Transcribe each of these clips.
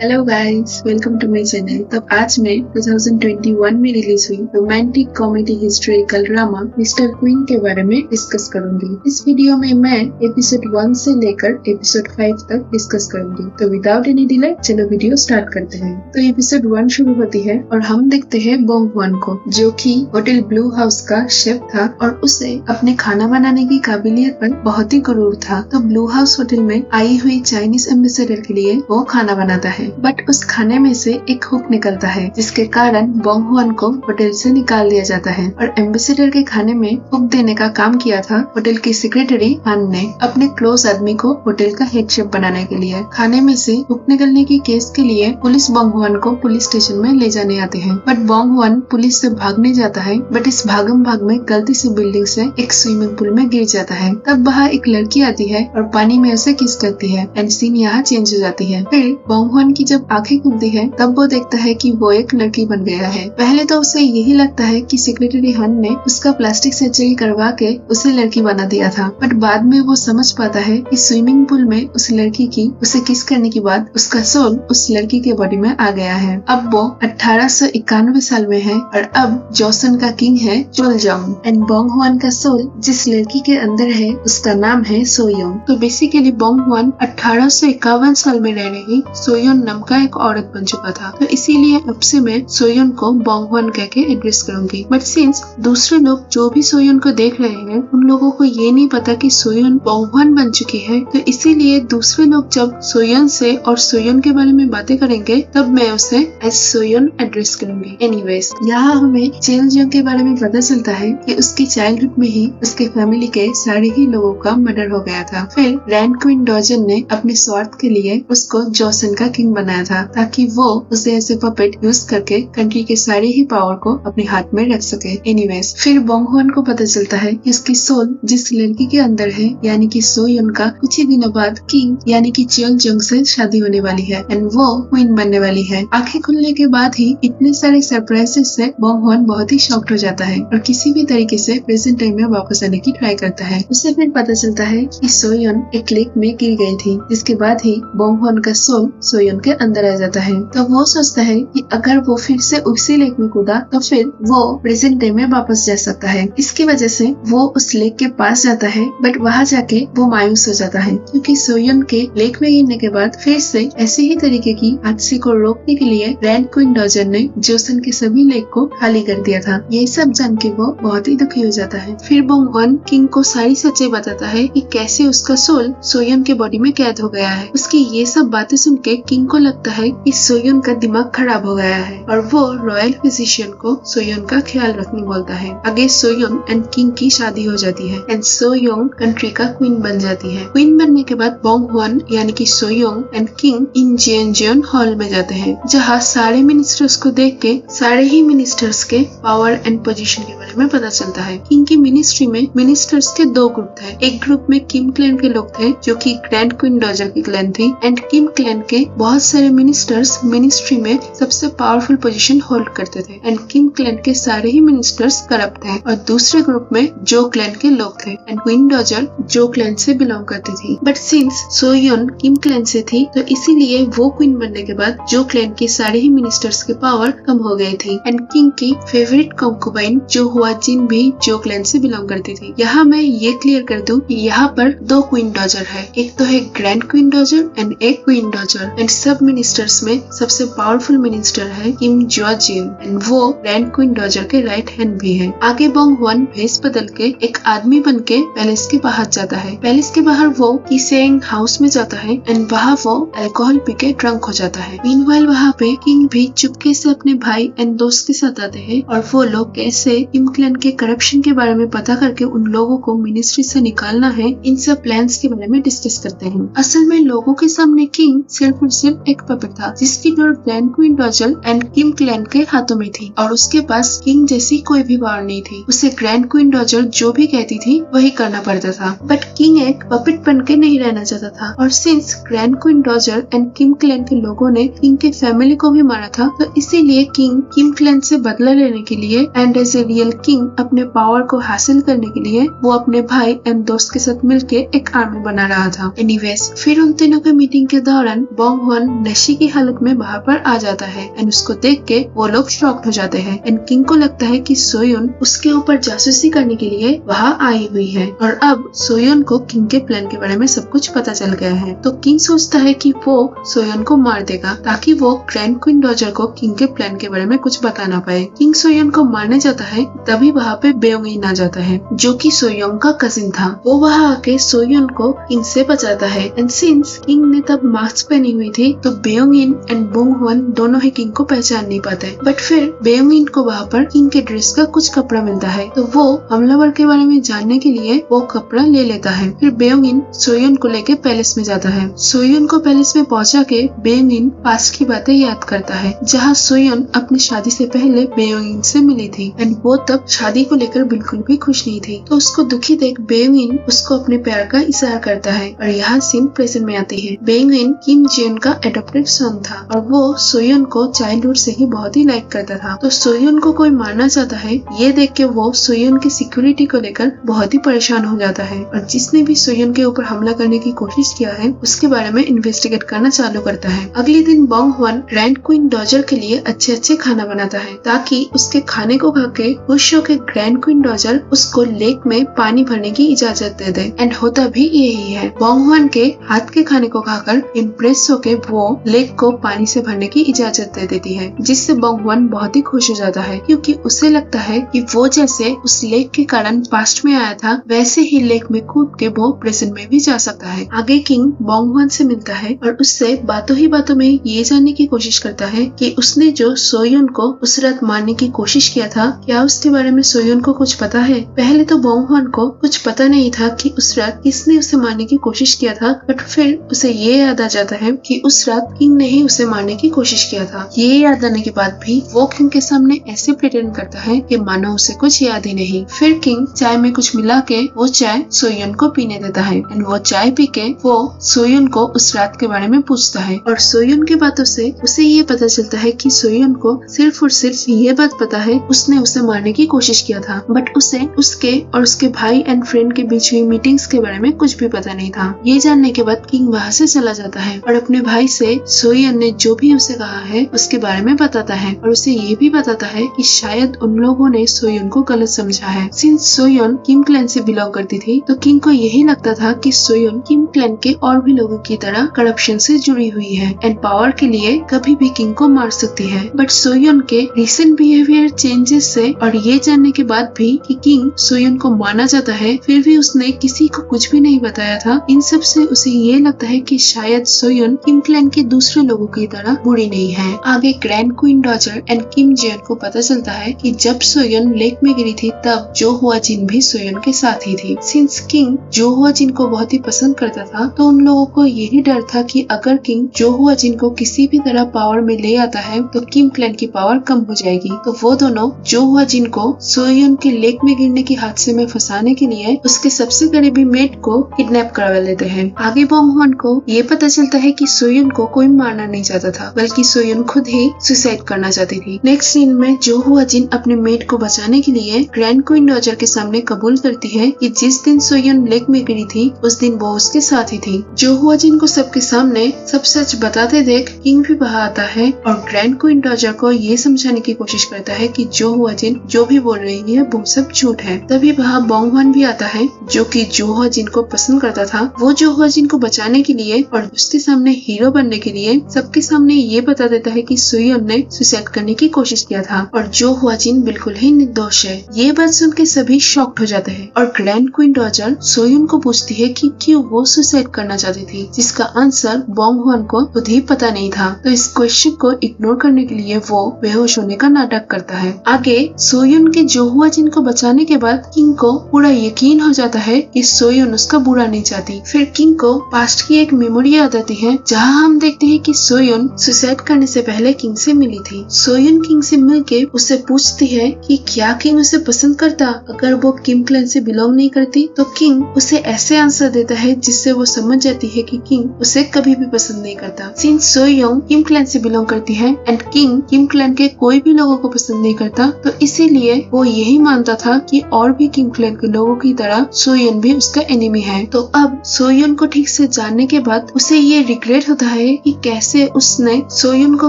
Hello guys, welcome to my channel. तो आज मैं 2021 में रिलीज हुई romantic comedy historical drama Mister Queen के बारे में डिस्कस करूंगी। इस वीडियो में मैं एपिसोड 1 से लेकर एपिसोड 5 तक डिस्कस करूंगी। तो विदाउट एनी डिले चलो वीडियो स्टार्ट करते हैं। तो एपिसोड 1 शुरू होती है और हम देखते हैं बोंग ह्वान को, जो कि होटल ब्लू हाउस का शेफ था और उसे अपने खाना बनाने की काबिलियत पर बहुत ही गुरूर था। तो ब्लू हाउस होटल में आई हुई चाइनीज एम्बेसडर के लिए वो खाना बनाता है, बट उस खाने में से एक हुक निकलता है, जिसके कारण बोंग ह्वान को होटल से निकाल दिया जाता है। और एम्बेसडर के खाने में हुक देने का काम किया था होटल की सेक्रेटरी हान ने, अपने क्लोज आदमी को होटल का हेड शेफ बनाने के लिए। खाने में से हुक निकलने की केस के लिए पुलिस बोंग ह्वान को पुलिस स्टेशन में ले जाने आते हैं, बट बोंग ह्वान पुलिस से भागने जाता है, बट इस भागम भाग में गलती से बिल्डिंग से एक स्विमिंग पूल में गिर जाता है। तब वहाँ एक लड़की आती है और पानी में उसे किस करती है एंड सीन यहाँ चेंज हो जाती है। फिर बोंग ह्वान की जब आंखें खुलती है तब वो देखता है कि वो एक लड़की बन गया है। पहले तो उसे यही लगता है कि सेक्रेटरी हन ने उसका प्लास्टिक सर्जरी करवा के उसे लड़की बना दिया था, बट बाद में वो समझ पाता है कि स्विमिंग पूल में उस लड़की की उसे किस करने के बाद उसका सोल उस लड़की के बॉडी में आ गया है। अब वो 1891 साल में है और अब जोसन का किंग है चोलजोंग एंड बोंग ह्वान का सोल जिस लड़की के अंदर है उसका नाम है सोयोंग। तो बेसिकली बोंग ह्वान 1851 साल में रह रही सोयोन नाम का एक औरत बन चुका था। तो इसीलिए अब से मैं सोयोन को बोंग ह्वान कह के एड्रेस करूंगी। बट सिंस दूसरे लोग जो भी सोयोन को देख रहे हैं उन लोगों को ये नहीं पता कि सोयोन बोंग ह्वान बन चुकी है, तो इसीलिए दूसरे लोग जब सोयोन से और सोयोन के बारे में बातें करेंगे तब मैं उसे एज सोयोन एड्रेस करूंगी। एनीवेज, यहाँ हमें चेलजोंग के बारे में पता चलता है कि उसकी चाइल्डहुड में ही उसके फैमिली के सारे ही लोगों का मर्डर हो गया था। फिर ग्रैंड क्वीन डोजन ने अपने स्वार्थ के लिए उसको जोसन का किंग बनाया था, ताकि वो उसे ऐसे पपेट यूज करके कंट्री के सारे ही पावर को अपने हाथ में रख सके। एनीवेज, फिर बोंग ह्वान को पता चलता है कि उसकी सोल जिस लड़की के अंदर है यानी कि सोयोन का कुछ ही दिनों बाद किंग यानी कि चेलजोंग से शादी होने वाली है एंड वो क्वीन बनने वाली है। आंखें खुलने के बाद ही इतने सारे सरप्राइजेस से बोंग ह्वान बहुत ही शॉक्ड हो जाता है और किसी भी तरीके से प्रेजेंट टाइम में वापस आने की ट्राई करता है। उसे फिर पता चलता है कि सोयोन एक लेक में गिर गई थी, जिसके बाद ही बोंग ह्वान का सोल सोयोन के अंदर आ जाता है। तो वो सोचता है कि अगर वो फिर से उसी लेक में कूदा तो फिर वो प्रेजेंट डे में वापस जा सकता है। इसकी वजह से वो उस लेक के पास जाता है, बट वहाँ जाके वो मायूस हो जाता है क्योंकि सोयोन के लेक में गिरने के बाद फिर से ऐसे ही तरीके की हादसे को रोकने के लिए ग्रैंड क्वीन डोजन ने जोसन के सभी लेक को खाली कर दिया था। ये सब जान के वो बहुत ही दुखी हो जाता है। फिर बोंग ह्वान किंग को सारी सच्चाई बताता है कि कैसे उसका सोल सोयोन के बॉडी में कैद हो गया है। उसकी ये सब बातें सुन के किंग को लगता है कि सोयोन का दिमाग खराब हो गया है और वो रॉयल फिजिशियन को सोयोन का ख्याल रखने बोलता है। आगे सोयोन एंड किंग की शादी हो जाती है एंड सोयोंग कंट्री का क्वीन बन जाती है। क्वीन बनने के बाद बोंग ह्वान यानी कि सोयोंग एंड किंग इन जेनजियन हॉल में जाते हैं, जहाँ सारे मिनिस्टर्स को देख के सारे ही मिनिस्टर्स के पावर एंड पोजीशन के बारे में पता चलता है। किंग की मिनिस्ट्री में मिनिस्टर्स के दो ग्रुप थे। एक ग्रुप में किम क्लैन के लोग थे जो कि ग्रैंड क्वीन डोजर की क्लैन थी एंड किम क्लैन के बहुत सारे मिनिस्टर्स मिनिस्ट्री में सबसे पावरफुल पोजीशन होल्ड करते थे एंड किम क्लैन के सारे ही मिनिस्टर्स करप्ट थे। और दूसरे ग्रुप में जो क्लैन के लोग थे एंड क्वीन डोजर जो क्लैन से बिलोंग करती थी। But since Soyeon Kim clan से थी तो इसीलिए वो क्वीन बनने के बाद जो क्लैन के सारे ही मिनिस्टर्स के पावर कम हो गई थी एंड किंग की फेवरेट कंकुबाइन जो हुआ जिन भी जो क्लैन से बिलोंग करती थी। यहाँ मैं ये क्लियर कर दूं कि यहाँ पर दो क्वीन डोजर है, एक तो है ग्रैंड क्वीन डोजर एंड एक क्वीन डोजर एंड सब मिनिस्टर्स में सबसे पावरफुल मिनिस्टर है किम जो जिन एंड वो ग्रैंड क्वीन डोजर के राइट हैंड भी है। आगे बोंग ह्वान भेस बदल के एक आदमी बन के पैलेस के बाहर जाता है। पैलेस के बाहर वो कीसेंग हाउस में जाता है एंड वहाँ वो अल्कोहल पी के ड्रंक हो जाता है। मीनवाइल वहाँ पे किंग भी चुपके से अपने भाई एंड दोस्त के साथ आते हैं और वो लोग कैसे किम क्लैन के करप्शन के बारे में पता करके उन लोगों को मिनिस्ट्री से निकालना है, इन सब प्लान्स के बारे में डिस्कस करते हैं। असल में लोगों के सामने किंग सिर्फ और सिर्फ एक पपेट था जिसकी door grand queen dozer and Kim clan के हाथों में थी और उसके पास किंग जैसी कोई भी पावर नहीं थी। उसे ग्रैंड क्वीन डोजर जो भी कहती थी वही करना पड़ता था, बट किंग एक पपेट बन के नहीं रहना चाहता था। और since grand queen dozer and Kim clan के लोगों ने किंग के फैमिली को भी मारा था तो इसीलिए किंग किम क्लैन से बदला लेने के लिए and as a real king अपने पावर को हासिल करने के लिए वो अपने भाई एंड दोस्त के साथ मिलके एक आर्मी बना रहा था। एनीवेज, फिर उन तीनों के मीटिंग के दौरान बोंग ह्वान बोंगहवान नशे की हालत में वहाँ पर आ जाता है एंड उसको देख के वो लोग शॉक्ड हो जाते हैं एंड किंग को लगता है कि सोयुन उसके ऊपर जासूसी करने के लिए वहाँ आई हुई है और अब सोयुन को किंग के प्लान के बारे में सब कुछ पता चल गया है। तो किंग सोचता है कि वो सोयुन को मार देगा ताकि वो ग्रैंड क्वीन डॉजर को किंग के प्लान के बारे में कुछ बता ना पाए। किंग सोयुन को मारने जाता है तभी वहाँ पे बेओंगिन आ जाता है जो कि सोयुन का कजिन था। वो वहाँ आके सोयुन को किंग से बचाता है एंड सिंस किंग ने तब मास्क पहनी हुई थी तो बेओंगिन एंड बोंगहवान दोनों ही किंग को पहचान नहीं पाते। बट फिर बेओंगिन को वहाँ पर किंग के ड्रेस का कुछ कपड़ा मिलता है तो वो हमलावर के बारे में जानने के लिए वो कपड़ा ले लेता है। फिर बेओंगिन सोयुन को लेके पैलेस में जाता है। सोयुन को पैलेस में पहुंचा के बेओंगिन पास्ट की बातें याद करता है जहाँ सोयुन अपनी शादी से पहले बेओंगिन से मिली थी एंड वो तब शादी को लेकर बिल्कुल भी खुश नहीं थी। तो उसको दुखी देख बेओंगिन उसको अपने प्यार का इजहार करता है और यहाँ सीन प्रेजेंट में आती है। बेओंगिन किम जियोन का एडॉप्टेड सन था और वो सोयुन को चाइल्डहुड से ही बहुत ही लाइक करता था। तो सोयुन को कोई मारना चाहता है ये देख के वो सोयुन की सिक्योरिटी को लेकर बहुत ही परेशान हो जाता है और जिसने भी सोयुन के ऊपर हमला करने की कोशिश किया है उसके बारे में इन्वेस्टिगेट करना चालू करता है। अगले दिन बोंगहवान ग्रैंड क्वीन डॉजर के लिए अच्छे खाना बनाता है ताकि उसके खाने को खा के खुश होकर ग्रैंड क्वीन डॉजर उसको लेक में पानी भरने की इजाजत दे दे एंड होता भी यही है। बोंगहवान के हाथ के खाने को खाकर इम्प्रेस होके वो लेक को पानी से भरने की इजाजत दे देती है जिससे बोंगहवान बहुत ही खुश हो जाता है क्योंकि उसे लगता है कि वो जैसे उस लेक के कारण पास्ट में आया था वैसे ही लेक में कूद के वो प्रेजेंट में भी जा सकता है। आगे किंग बोंगहवान से मिलता है और उससे बातों ही बातों में ये जानने की कोशिश करता है कि उसने जो सोयुन को उस रात मारने की कोशिश किया था क्या उसके बारे में सोयुन को कुछ पता है। पहले तो बोंगहवान को कुछ पता नहीं था कि उस रात किसने उसे मारने की कोशिश किया था बट फिर उसे ये याद आ जाता है कि उस रात किंग ने ही उसे मारने की कोशिश किया था। ये याद आने के बाद भी वो किंग के सामने ऐसे प्रिटेंड करता है कि मानो उसे कुछ याद ही नहीं। फिर किंग चाय में कुछ मिला के वो चाय सोयुन को पीने देता है एंड वो चाय पी के वो सोयुन को उस रात के बारे में पूछता है और सोयुन की बातों से उसे ये पता चलता है कि सोयुन को सिर्फ और सिर्फ ये बात पता है उसने उसे मारने की कोशिश किया था बट उसे उसके और उसके भाई एंड फ्रेंड के बीच हुई मीटिंग्स के बारे में कुछ भी पता नहीं था। ये जानने के बाद किंग वहाँ से चला जाता है और अपने भाई से सोयुन ने जो भी उसे कहा है उसके बारे में बताता है और उसे ये भी बताता है कि शायद उन लोगों ने सोयुन को गलत समझा है। सिंस सोयुन किम क्लैन से बिलोंग करती थी तो किंग को यही लगता था कि सोयुन किम क्लैन के और भी लोगों की तरह करप्शन से जुड़ी हुई है एंड पावर के लिए कभी भी किंग को मार सकती है। बट सोयुन के रिसेंट बिहेवियर चेंजेस से और ये जानने के बाद भी कि किंग सोयुन को मारना चाहता है फिर भी उसने किसी को कुछ भी नहीं बताया था, इन सब से उसे ये लगता है कि शायद सोयुन किम क्लैन के दूसरे लोगों की तरह बुरी नहीं है। आगे grand queen dodger and Kim Jiyeon को पता चलता है कि जब सोयुन लेक में गिरी थी तब जो हुआ जिन भी सोयुन के साथ ही थी। सिंस किंग जो हुआ जिन को बहुत ही पसंद करता था तो उन लोगों को यही डर था कि अगर किंग जो हुआ जिन को किसी भी तरह पावर में ले आता है तो किम क्लैन की पावर कम हो जाएगी। तो वो दोनों जो हुआ जिन को सोयुन के लेक में गिरने के हादसे में फंसाने के लिए उसके सबसे करीबी मेट को किडनैप करवा लेते हैं। आगे बोंगहवान को ये पता चलता है कि सोयुन को कोई मारना नहीं चाहता था बल्कि सोयुन खुद ही सुसाइड करना चाहती थी। नेक्स्ट सीन में जो हुआ जिन अपने मेट को बचाने के लिए ग्रैंड क्वीन डॉजर के सामने कबूल करती है कि जिस दिन सोयुन लेक में गिरी थी उस दिन वो उसके साथ ही थी। जो हुआ जिन को सबके सामने सब सच बताते देख किंग भी वहाँ आता है और ग्रैंड क्वीन डॉजर को ये समझाने की कोशिश करता है कि जो हुआ जिन जो भी बोल रही है वो सब झूठ है। तभी वहाँ बोंगहवान भी आता है जो कि जो हुआ जिन को पसंद करता था। वो जो हुआ जिन को बचाने के लिए और उसके सामने हीरो बनने के लिए सबके सामने ये बता देता है कि सोयुन ने सुसाइड करने की कोशिश किया था और जो हुआ जिन बिल्कुल ही निर्दोष है। ये बात सुन के सभी शॉक्ड हो जाते हैं और ग्रैंड क्वीन डॉजर सोयुन को पूछती है कि क्यों वो सुसाइड करना चाहती थी, जिसका आंसर बोंगहवान को खुद ही पता नहीं था। तो इस क्वेश्चन को इग्नोर करने के लिए वो बेहोश होने का नाटक करता है। आगे सोयुन के जो हुआ जिन को बचाने के बाद किंग को पूरा यकीन हो जाता है कि सोयुन उसका बुरा नहीं चाहती। फिर किंग को पास्ट की एक मेमोरी याद आती है जहाँ हम देखते हैं कि सोयुन सुसाइड करने से पहले किंग से मिली थी। सोयुन किंग से मिलके उससे पूछती है कि क्या किंग उसे पसंद करता अगर वो किम क्लैन से बिलोंग नहीं करती। तो किंग उसे ऐसे आंसर देता है जिससे वो समझ जाती है कि किंग उसे कभी भी पसंद नहीं करता। सिंस सोयुन किम क्लैन से बिलोंग करती है एंड किंग किम क्लैन के कोई भी लोगों को पसंद नहीं करता तो इसीलिए वो यही मानता था कि और भी किम क्लैन के लोगों की तरह सोयुन भी उसका एनिमी है। तो अब सोयुन को ठीक से जानने के बाद उसे ये रिग्रेट होता है कि कैसे उसने सोयुन को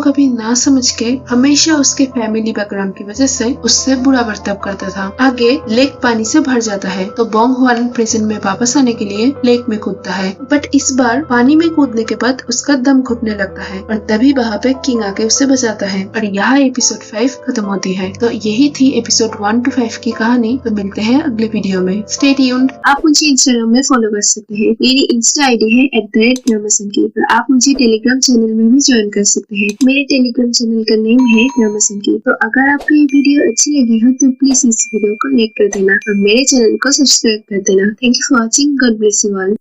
कभी ना समझ के हमेशा उसके फैमिली बैकग्राउंड की वजह से उससे बुरा बर्ताव करता था। आगे लेक पानी से भर जाता है तो बोंग ह्वान प्रिजन में वापस आने के लिए लेक में कूदता है, बट इस बार पानी में कूदने के बाद उसका दम घुटने लगता है और तभी वहाँ पे किंग आके उसे बचाता है और यहाँ एपिसोड 5 खत्म होती है। तो यही थी एपिसोड 1 to 5 की कहानी। तो मिलते हैं अगले वीडियो में। Stay tuned. आप मुझे इंस्टाग्राम में फॉलो कर सकते हैं। मेरी इंस्टा आईडी है @रामासंकी। आप मुझे टेलीग्राम चैनल में भी ज्वाइन कर सकते हैं। मेरे टेलीग्राम चैनल का नेम है रामासंकी। तो अगर आपको ये वीडियो अच्छी लगी हो तो प्लीज इस वीडियो को लाइक कर देना और मेरे चैनल को सब्सक्राइब कर देना। Thank you for watching. God bless you all.